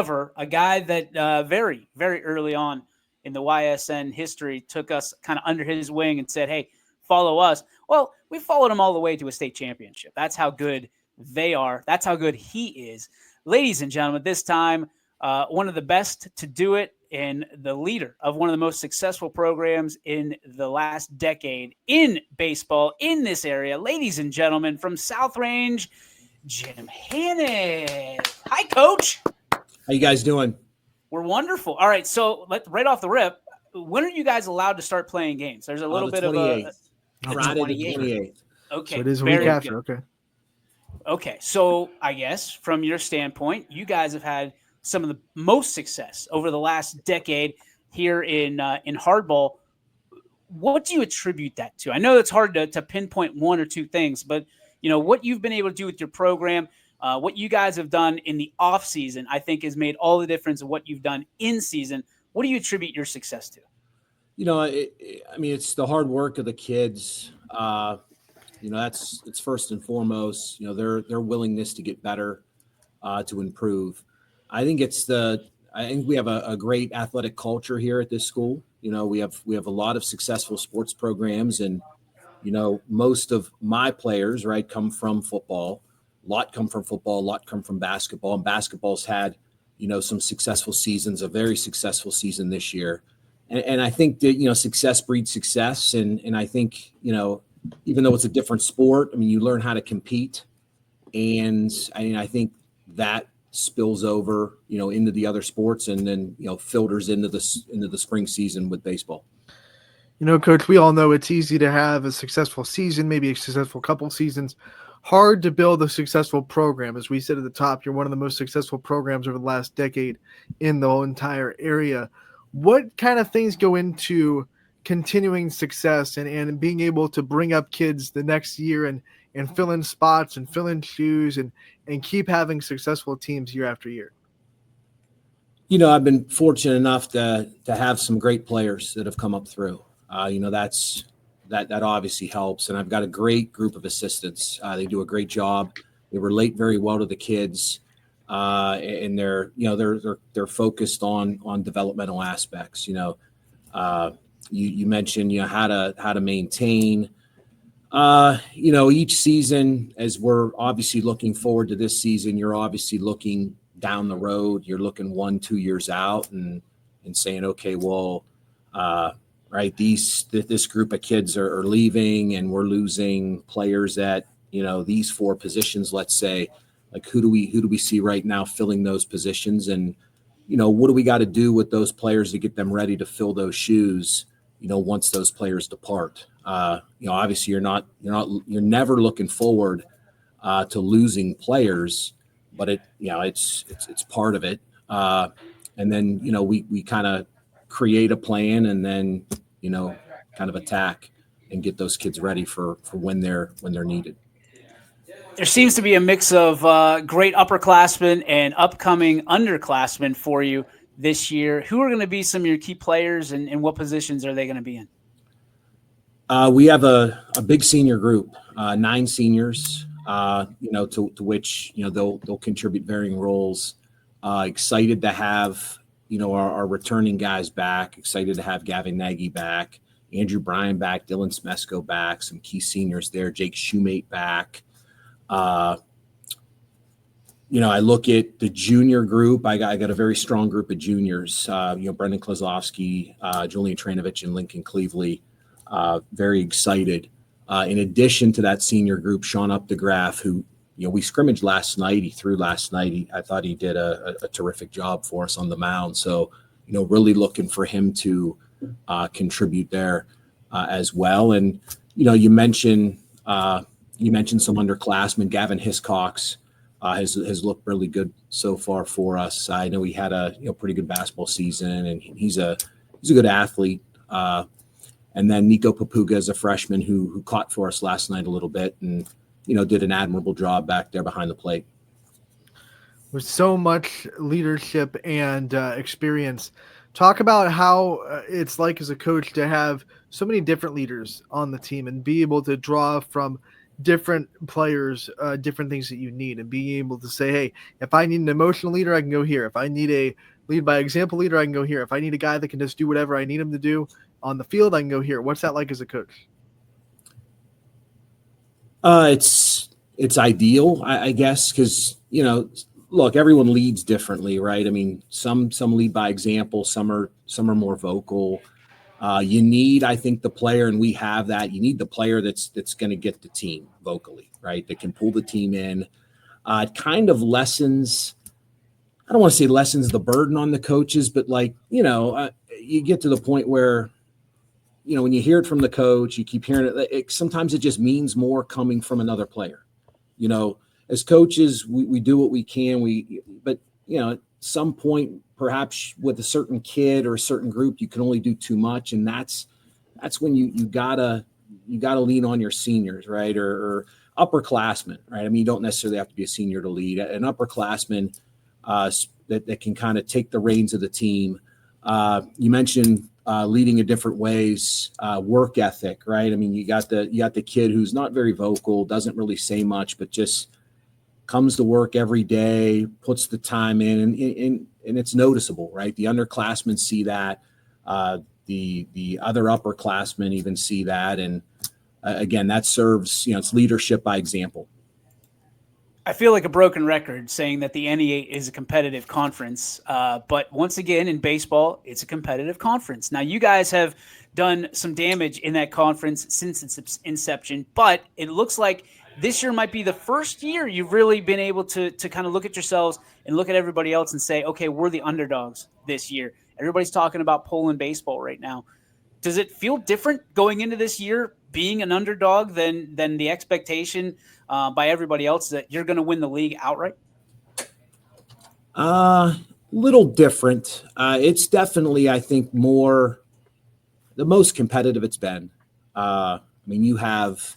However, a guy that very, very early on in the YSN history took us kind of under his wing and said, hey, follow us. Well, we followed him all the way to a state championship. That's how good they are. That's how good he is. Ladies and gentlemen, this time, one of the best to do it and the leader of one of the most successful programs in the last decade in baseball in this area. Ladies and gentlemen, from South Range, Jim Hanek. Hi, Coach. How you guys doing? We're wonderful. All right, so right off the rip, when are you guys allowed to start playing games? There's a little bit 28th. of a Friday the 28th. Okay, so it is a week after. Okay. Okay, so I guess from your standpoint, you guys have had some of the most success over the last decade here in hardball. What do you attribute that to? I know it's hard to pinpoint one or two things, but what you've been able to do with your program, what you guys have done in the off season, I think has made all the difference of what you've done in season. What do you attribute your success to? It's the hard work of the kids. It's first and foremost. Their willingness to get better, to improve. I think we have a great athletic culture here at this school. We have a lot of successful sports programs, and most of my players, right, come from football. A lot come from football, a lot come from basketball, and basketball's had some successful seasons, a very successful season this year. And I think that success breeds success, and I think even though it's a different sport, you learn how to compete, and I think that spills over into the other sports, and then filters into the spring season with baseball. Coach, we all know it's easy to have a successful season, maybe a successful couple seasons. Hard to build a successful program. As we said at the top, you're one of the most successful programs over the last decade in the whole entire area. What kind of things go into continuing success and being able to bring up kids the next year and fill in spots and fill in shoes and keep having successful teams year after year? I've been fortunate enough to have some great players that have come up through. That obviously helps, and I've got a great group of assistants. They do a great job. They relate very well to the kids, and they're focused on developmental aspects. You mentioned how to maintain. Each season, as we're obviously looking forward to this season, you're obviously looking down the road. You're looking 1-2 years out and saying, okay, well, right, this group of kids are leaving, and we're losing players at these four positions. Let's say, like, who do we see right now filling those positions, and what do we got to do with those players to get them ready to fill those shoes? Once those players depart. Obviously you're never looking forward to losing players, but it's part of it. And then we kind of create a plan, and then kind of attack and get those kids ready for when they're needed. There seems to be a mix of great upperclassmen and upcoming underclassmen for you this year. Who are going to be some of your key players, and what positions are they going to be in? We have a big senior group, 9 seniors, to which they'll contribute varying roles. Excited to have our returning guys back. Excited to have Gavin Nagy back, Andrew Bryan back, Dylan Smesko back, some key seniors there, Jake Shoemate back. I look at the junior group. I got a very strong group of juniors. Brendan Klosowski, Julian Tranovich, and Lincoln Cleveley. Very excited. In addition to that senior group, Sean Updegraff, who we scrimmaged last night. He threw last night. I thought he did a terrific job for us on the mound. So really looking for him to contribute there as well. And you mentioned some underclassmen. Gavin Hiscox has looked really good so far for us. I know he had a pretty good basketball season, and he's a good athlete. And then Nico Papuga is a freshman who caught for us last night a little bit, and did an admirable job back there behind the plate. With so much leadership and experience, talk about how it's like as a coach to have so many different leaders on the team and be able to draw from different players, different things that you need, and being able to say, hey, if I need an emotional leader, I can go here. If I need a lead by example leader, I can go here. If I need a guy that can just do whatever I need him to do on the field, I can go here. What's that like as a coach? It's ideal, I guess, because, look, everyone leads differently, right? I mean, some lead by example, some are more vocal. You need, I think, the player, and we have that. You need the player that's going to get the team vocally, right? That can pull the team in. It kind of lessens. I don't want to say lessens the burden on the coaches, but you get to the point where, when you hear it from the coach, you keep hearing it. Sometimes it just means more coming from another player. As coaches, we do what we can. But at some point, perhaps with a certain kid or a certain group, you can only do too much, and that's when you gotta lean on your seniors, right, or upperclassmen, right? I mean, you don't necessarily have to be a senior to lead. An upperclassman that can kind of take the reins of the team. You mentioned leading in different ways, work ethic, right? I mean, you got the kid who's not very vocal, doesn't really say much, but just comes to work every day, puts the time in, and it's noticeable, right? The underclassmen see that. The other upperclassmen even see that. And again, that serves, it's leadership by example. I feel like a broken record saying that the NE8 is a competitive conference. But once again, in baseball, it's a competitive conference. Now, you guys have done some damage in that conference since its inception, but it looks like this year might be the first year you've really been able to kind of look at yourselves and look at everybody else and say, okay, we're the underdogs this year. Everybody's talking about Poland baseball right now. Does it feel different going into this year being an underdog than the expectation by everybody else that you're going to win the league outright? Little different. It's definitely, I think, the most competitive it's been. I mean, you have,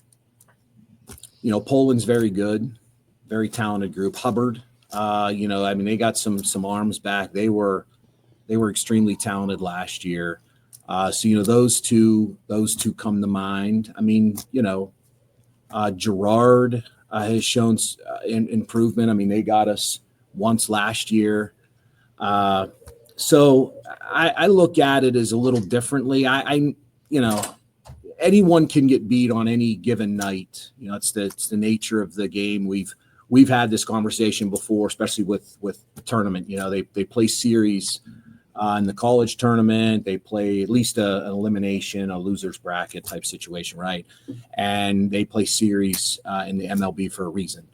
Poland's very good, very talented group. Hubbard, they got some arms back. They were extremely talented last year. So those two come to mind. I mean, Gerard has shown improvement. I mean, they got us once last year. So I look at it as a little differently. Anyone can get beat on any given night. It's the nature of the game. We've had this conversation before, especially with the tournament. They play series. In the college tournament, they play at least an elimination, a loser's bracket type situation, right? And they play series in the MLB for a reason.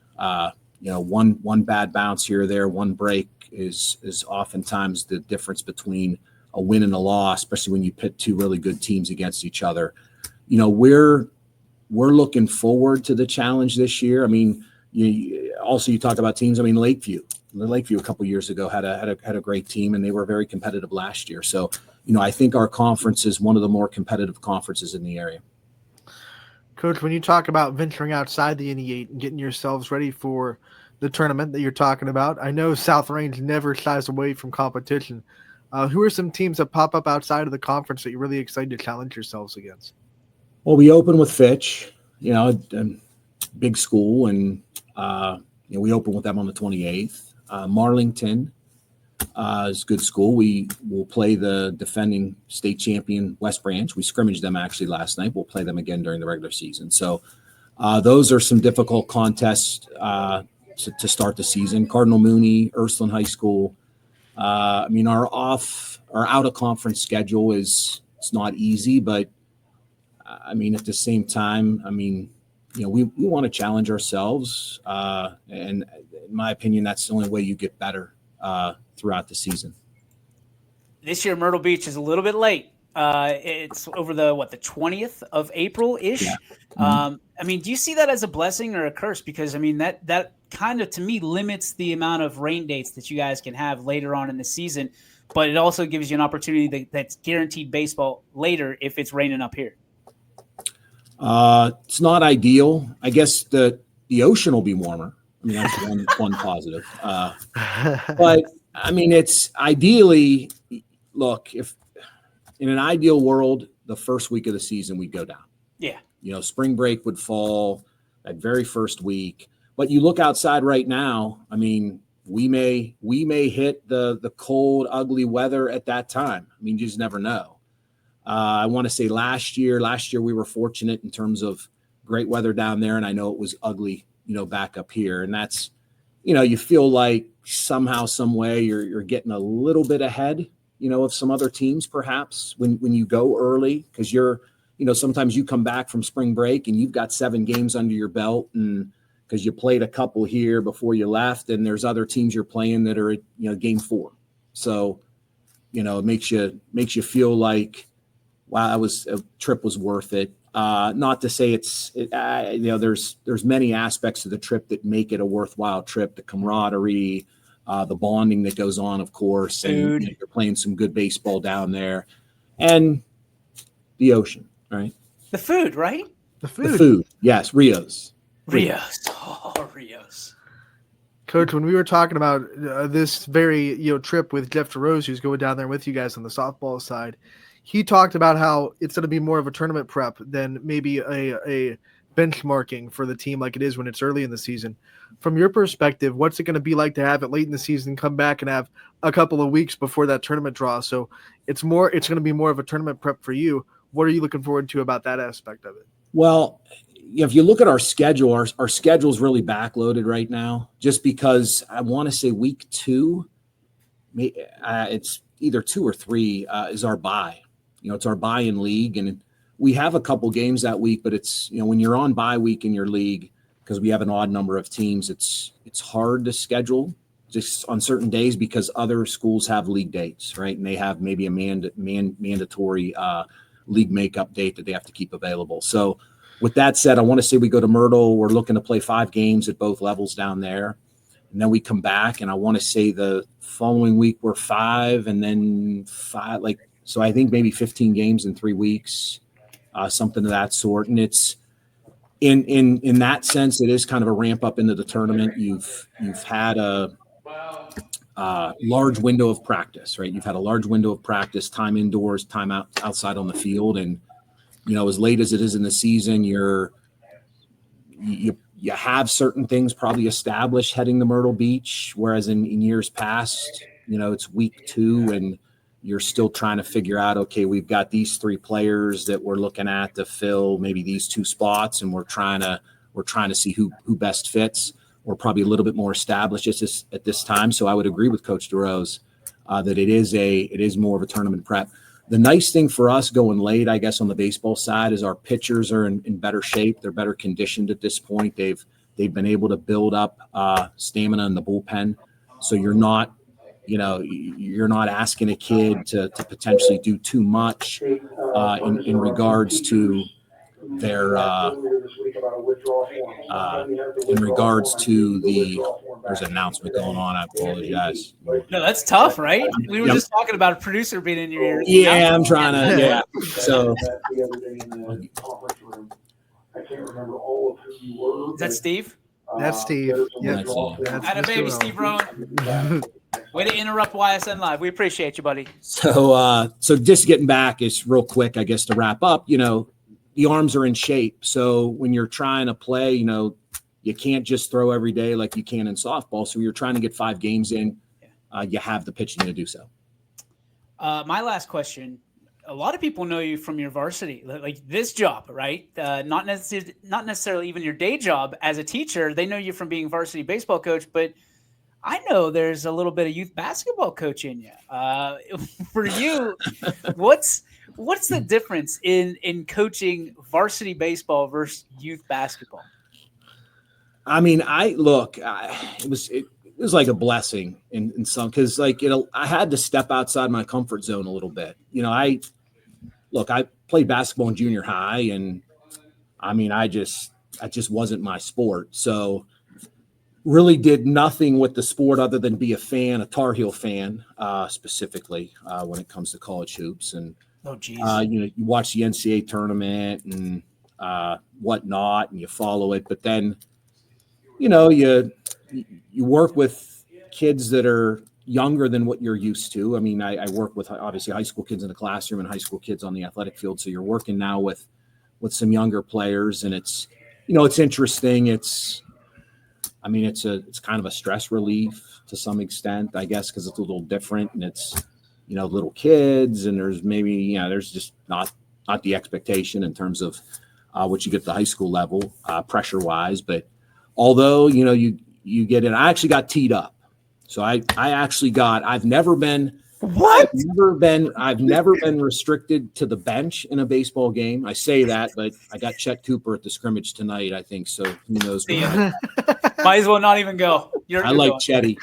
One bad bounce here or there, one break is oftentimes the difference between a win and a loss, especially when you pit two really good teams against each other. We're looking forward to the challenge this year. I mean, you talk about teams. I mean, Lakeview a couple of years ago had a great team, and they were very competitive last year. So, I think our conference is one of the more competitive conferences in the area. Coach, when you talk about venturing outside the NE8 and getting yourselves ready for the tournament that you're talking about, I know South Range never shies away from competition. Who are some teams that pop up outside of the conference that you're really excited to challenge yourselves against? Well, we open with Fitch, a big school, and we open with them on the 28th. Marlington is a good school. We will play the defending state champion West Branch. We scrimmaged them actually last night. We'll play them again during the regular season. So those are some difficult contests to start the season. Cardinal Mooney, Ursuline High School. Our out of conference schedule it's not easy, but at the same time, we want to challenge ourselves, and in my opinion, that's the only way you get better throughout the season. This year, Myrtle Beach is a little bit late. It's over the 20th of April-ish. Yeah. Mm-hmm. Do you see that as a blessing or a curse? Because, that kind of, to me, limits the amount of rain dates that you guys can have later on in the season, but it also gives you an opportunity that's guaranteed baseball later if it's raining up here. It's not ideal. I guess the ocean will be warmer. That's one positive. But it's ideally, look, if in an ideal world, the first week of the season we'd go down. Yeah. Spring break would fall. that very first week. But you look outside right now, I mean, we may hit the cold, ugly weather at that time. I mean, you just never know. I want to say last year we were fortunate in terms of great weather down there, and I know it was ugly, back up here. And that's, you feel like somehow, some way you're getting a little bit ahead, of some other teams perhaps when you go early, because sometimes you come back from spring break and you've got 7 games under your belt, and because you played a couple here before you left, and there's other teams you're playing that are at, game 4. So, it makes you feel like, wow, trip was worth it. Not to say there's many aspects of the trip that make it a worthwhile trip, the camaraderie, the bonding that goes on, of course, and you're playing some good baseball down there, and the ocean, right? The food, right? The food. The food. Yes. Rios. Oh, Rios. Coach, when we were talking about this very trip with Jeff DeRose, who's going down there with you guys on the softball side, he talked about how it's going to be more of a tournament prep than maybe a benchmarking for the team like it is when it's early in the season. From your perspective, what's it going to be like to have it late in the season, come back and have a couple of weeks before that tournament draw? So it's going to be more of a tournament prep for you. What are you looking forward to about that aspect of it? Well, if you look at our schedule, our schedule is really backloaded right now, just because I want to say week 2, it's either 2 or 3 is our bye. It's our bye in league, and we have a couple games that week, but it's, when you're on bye week in your league, because we have an odd number of teams, it's hard to schedule just on certain days because other schools have league dates, right? And they have maybe a mandatory league makeup date that they have to keep available. So with that said, I want to say we go to Myrtle. We're looking to play 5 games at both levels down there. And then we come back, and I want to say the following week we're 5, and then 5, so I think maybe 15 games in 3 weeks, something of that sort. And it's in that sense, it is kind of a ramp up into the tournament. You've had a large window of practice, right? You've had a large window of practice, time indoors, time outside on the field, and as late as it is in the season, you have certain things probably established heading to Myrtle Beach, whereas in years past, it's week 2 and you're still trying to figure out, okay, we've got these 3 players that we're looking at to fill maybe these 2 spots, and we're trying to see who best fits. We're probably a little bit more established at this time. So I would agree with Coach DeRose that it is more of a tournament prep. The nice thing for us going late, I guess, on the baseball side is our pitchers are in better shape. They're better conditioned at this point. They've been able to build up stamina in the bullpen. So you're not asking a kid to potentially do too much in regards to their there's an announcement going on. I apologize. No, that's tough, right? We were just talking about a producer being in your ear. Yeah, I'm trying to. Yeah. So. Is that Steve? That's Steve. Yeah. Atta baby, Steve Rowan. Way to interrupt YSN Live. We appreciate you, buddy. So just getting back is real quick, I guess, to wrap up. The arms are in shape. So when you're trying to play, you can't just throw every day like you can in softball. So you're trying to get 5 games in. You have the pitching to do so. My last question. A lot of people know you from your varsity, like this job, right? Not necessarily even your day job as a teacher. They know you from being varsity baseball coach, but I know there's a little bit of youth basketball coach in you. For you, what's the difference in coaching varsity baseball versus youth basketball? I mean, it was like a blessing in some, because I had to step outside my comfort zone a little bit. I played basketball in junior high, and I mean, that just wasn't my sport. So really did nothing with the sport other than be a Tar Heel fan, specifically when it comes to college hoops. And, you watch the NCAA tournament and whatnot, and you follow it. But then, you work with kids that are younger than what you're used to. I mean, I work with obviously high school kids in the classroom and high school kids on the athletic field. So you're working now with some younger players, and it's it's interesting. It's kind of a stress relief to some extent, I guess, because it's a little different and it's, little kids and there's maybe, there's just not the expectation in terms of what you get at the high school level, pressure wise. But although, you get it, I actually got teed up. So I've never been restricted to the bench in a baseball game. I say that, but I got Chet Cooper at the scrimmage tonight, I think. So who knows? Might as well not even go. I like Chetty.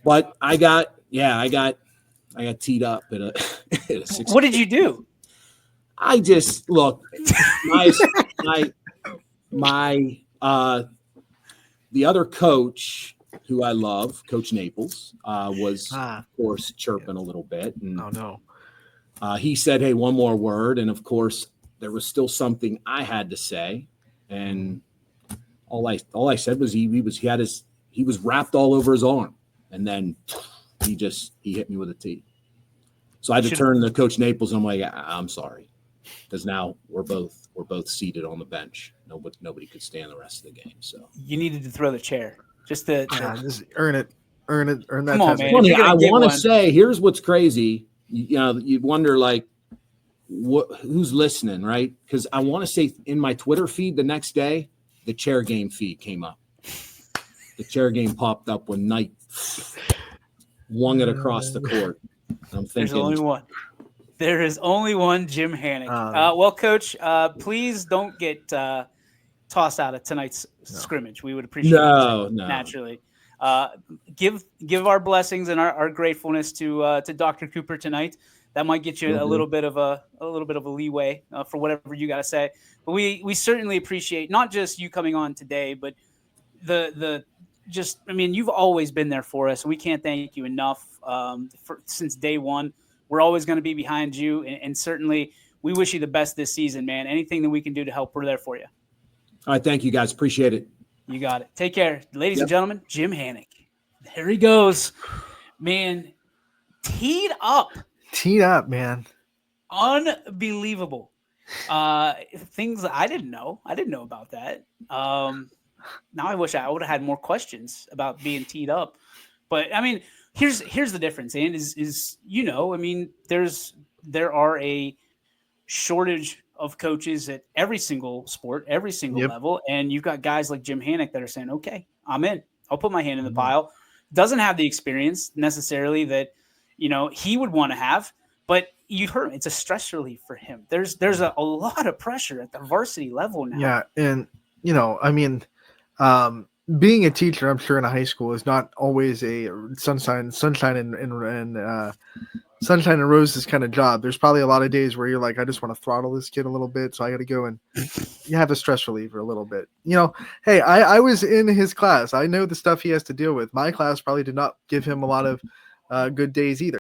But I got teed up at a 6. What did you do? I just look the other coach who I love, Coach Naples, was of course chirping a little bit. And, he said, "Hey, one more word." And of course, there was still something I had to say. And all I said was he was wrapped all over his arm. And then he hit me with a tee. So I had to turn to Coach Naples and I'm like, "I'm sorry." Because now we're both seated on the bench. Nobody could stand the rest of the game. So you needed to throw the chair just to just earn that. Come on, man. Funny, I want to say, here's what's crazy. You wonder who's listening, right? Because I want to say in my Twitter feed the next day, the chair game feed came up. The chair game popped up when Knight wung it across the court. I'm thinking, there's only one. There is only one Jim Hanek. Well, Coach, please don't get tossed out of tonight's scrimmage. We would appreciate it. Naturally. Give our blessings and our gratefulness to Dr. Cooper tonight. That might get you a little bit of a leeway for whatever you got to say. But we certainly appreciate not just you coming on today, but you've always been there for us, and we can't thank you enough since day one. We're always going to be behind you, and certainly we wish you the best this season, man. Anything that we can do to help, we're there for you. All right, thank you, guys. Appreciate it. You got it. Take care. Ladies and gentlemen, Jim Hanek. There he goes. Man, teed up. Teed up, man. Unbelievable. Things I didn't know. I didn't know about that. Now I wish I would have had more questions about being teed up. But, I mean, here's the difference, and there are a shortage of coaches at every single sport, every single level, and you've got guys like Jim Hanek that are saying, "Okay, I'm in. I'll put my hand in the pile." Doesn't have the experience necessarily that he would want to have, but you heard it's a stress relief for him. There's a lot of pressure at the varsity level now. Yeah, and being a teacher, I'm sure in a high school is not always a sunshine and roses kind of job. There's probably a lot of days where you're like, I just want to throttle this kid a little bit, so I got to go and you have a stress reliever a little bit. Hey, I was in his class. I know the stuff he has to deal with. My class probably did not give him a lot of good days either.